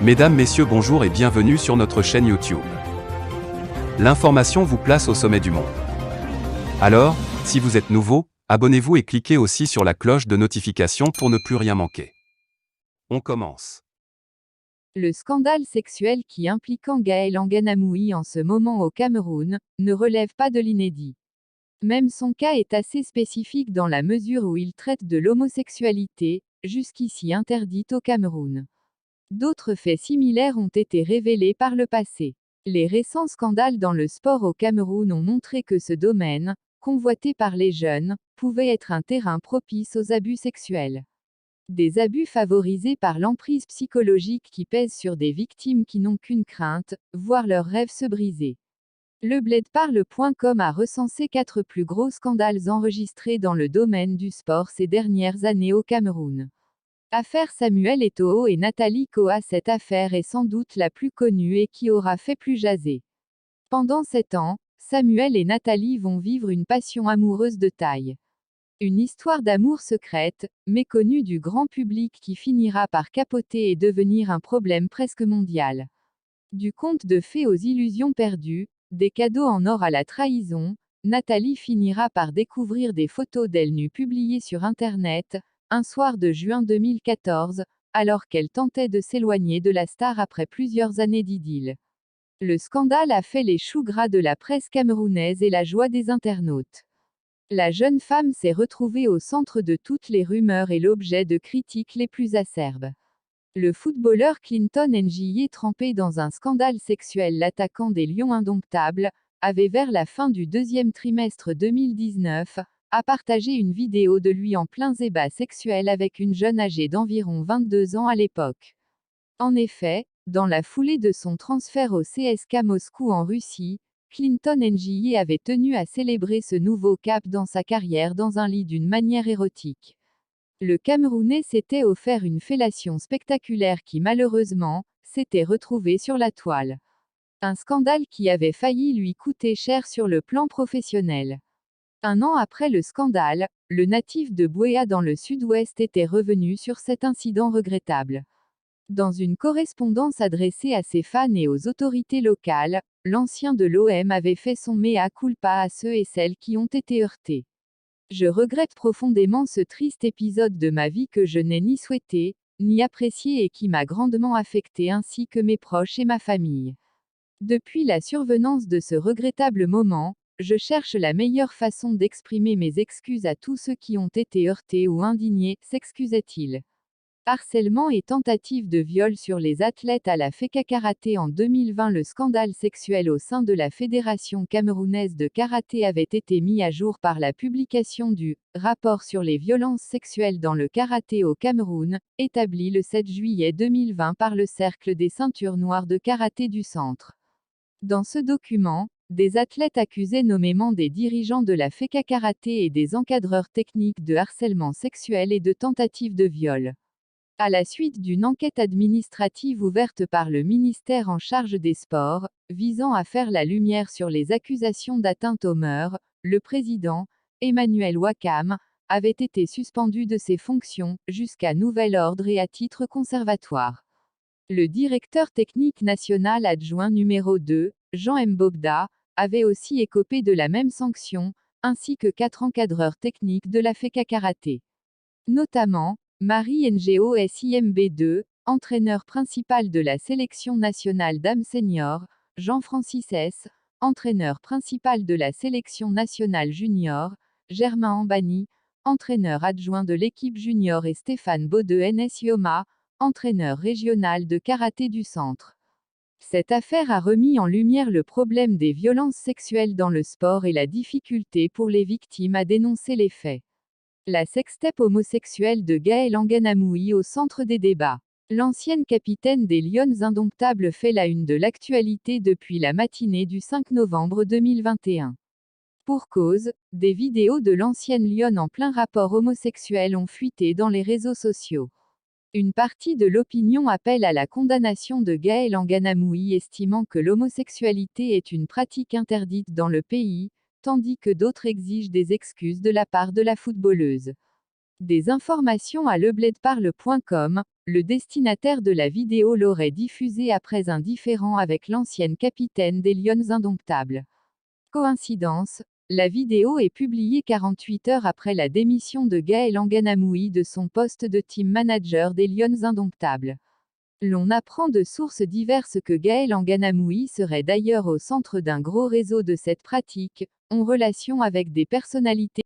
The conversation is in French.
Mesdames, Messieurs, bonjour et bienvenue sur notre chaîne YouTube. L'information vous place au sommet du monde. Alors, si vous êtes nouveau, abonnez-vous et cliquez aussi sur la cloche de notification pour ne plus rien manquer. On commence. Le scandale sexuel qui impliquant Gaël Anganamoui en ce moment au Cameroun ne relève pas de l'inédit. Même son cas est assez spécifique dans la mesure où il traite de l'homosexualité, jusqu'ici interdite au Cameroun. D'autres faits similaires ont été révélés par le passé. Les récents scandales dans le sport au Cameroun ont montré que ce domaine, convoité par les jeunes, pouvait être un terrain propice aux abus sexuels. Des abus favorisés par l'emprise psychologique qui pèse sur des victimes qui n'ont qu'une crainte, voir leurs rêves se briser. Lebladeparle.com a recensé 4 plus gros scandales enregistrés dans le domaine du sport ces dernières années au Cameroun. Affaire Samuel Eto'o et Nathalie Koa. Cette affaire est sans doute la plus connue et qui aura fait plus jaser. Pendant 7 ans, Samuel et Nathalie vont vivre une passion amoureuse de taille. Une histoire d'amour secrète, méconnue du grand public qui finira par capoter et devenir un problème presque mondial. Du conte de fées aux illusions perdues, des cadeaux en or à la trahison, Nathalie finira par découvrir des photos d'elle nue publiées sur Internet, un soir de juin 2014, alors qu'elle tentait de s'éloigner de la star après plusieurs années d'idylle. Le scandale a fait les choux gras de la presse camerounaise et la joie des internautes. La jeune femme s'est retrouvée au centre de toutes les rumeurs et l'objet de critiques les plus acerbes. Le footballeur Clinton N'Jie, trempé dans un scandale sexuel, l'attaquant des Lions indomptables, avait vers la fin du deuxième trimestre 2019, a partagé une vidéo de lui en plein débat sexuel avec une jeune âgée d'environ 22 ans à l'époque. En effet, dans la foulée de son transfert au CSKA Moscou en Russie, Clinton N'Jie avait tenu à célébrer ce nouveau cap dans sa carrière dans un lit d'une manière érotique. Le Camerounais s'était offert une fellation spectaculaire qui malheureusement, s'était retrouvée sur la toile. Un scandale qui avait failli lui coûter cher sur le plan professionnel. Un an après le scandale, le natif de Buea dans le sud-ouest était revenu sur cet incident regrettable. Dans une correspondance adressée à ses fans et aux autorités locales, l'ancien de l'OM avait fait son mea culpa à ceux et celles qui ont été heurtés. Je regrette profondément ce triste épisode de ma vie que je n'ai ni souhaité, ni apprécié et qui m'a grandement affecté ainsi que mes proches et ma famille. Depuis la survenance de ce regrettable moment, je cherche la meilleure façon d'exprimer mes excuses à tous ceux qui ont été heurtés ou indignés, s'excusait-il. Harcèlement et tentative de viol sur les athlètes à la FECA Karaté en 2020. Le scandale sexuel au sein de la Fédération camerounaise de karaté avait été mis à jour par la publication du « Rapport sur les violences sexuelles dans le karaté au Cameroun », établi le 7 juillet 2020 par le Cercle des ceintures noires de karaté du centre. Dans ce document, des athlètes accusaient nommément des dirigeants de la FECA Karaté et des encadreurs techniques de harcèlement sexuel et de tentative de viol. À la suite d'une enquête administrative ouverte par le ministère en charge des sports, visant à faire la lumière sur les accusations d'atteinte aux mœurs, le président, Emmanuel Wakam, avait été suspendu de ses fonctions, jusqu'à nouvel ordre et à titre conservatoire. Le directeur technique national adjoint numéro 2, Jean Mbobda, avait aussi écopé de la même sanction, ainsi que 4 encadreurs techniques de la FECA Karaté. Notamment, Marie Ngo Simb2, entraîneur principal de la sélection nationale dames senior, Jean-Francis S., entraîneur principal de la sélection nationale junior, Germain Ambani, entraîneur adjoint de l'équipe junior et Stéphane Baude NS Yoma, entraîneur régional de karaté du centre. Cette affaire a remis en lumière le problème des violences sexuelles dans le sport et la difficulté pour les victimes à dénoncer les faits. La sextape homosexuelle de Gaël Anganamoui au centre des débats. L'ancienne capitaine des Lions indomptables fait la une de l'actualité depuis la matinée du 5 novembre 2021. Pour cause, des vidéos de l'ancienne lionne en plein rapport homosexuel ont fuité dans les réseaux sociaux. Une partie de l'opinion appelle à la condamnation de Gaël Anganamoui, estimant que l'homosexualité est une pratique interdite dans le pays, tandis que d'autres exigent des excuses de la part de la footballeuse. Des informations à leblaidparle.com, le destinataire de la vidéo l'aurait diffusée après un différend avec l'ancienne capitaine des Lions Indomptables. Coïncidence, la vidéo est publiée 48 heures après la démission de Gaël Anganamoui de son poste de team manager des Lions Indomptables. L'on apprend de sources diverses que Gaël Anganamoui serait d'ailleurs au centre d'un gros réseau de cette pratique, en relation avec des personnalités